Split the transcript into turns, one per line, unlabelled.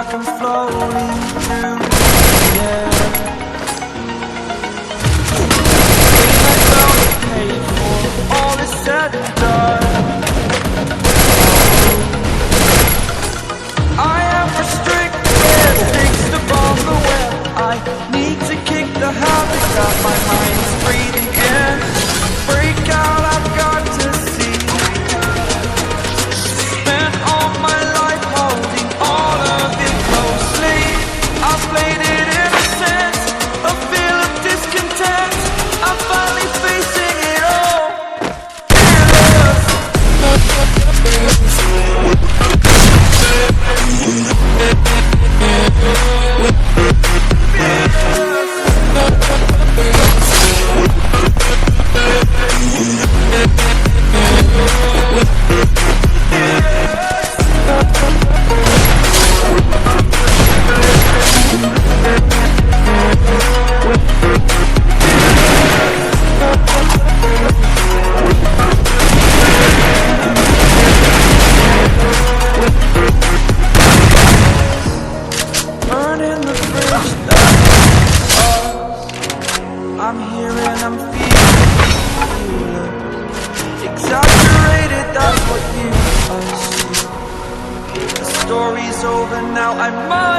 like I'm floating through the air. Paid for, all is said and done. I am restricted, fixed upon the web. I need to kick the habit that my mind's breathing in. Break out, I've got to see. Spent all my life holding all of it closely. I played it innocent, a feel of discontent. I'm finally facing it all. Burning the bridge that I'm here and I'm feeling exaggerated, that's what you assume. The story's over now, I must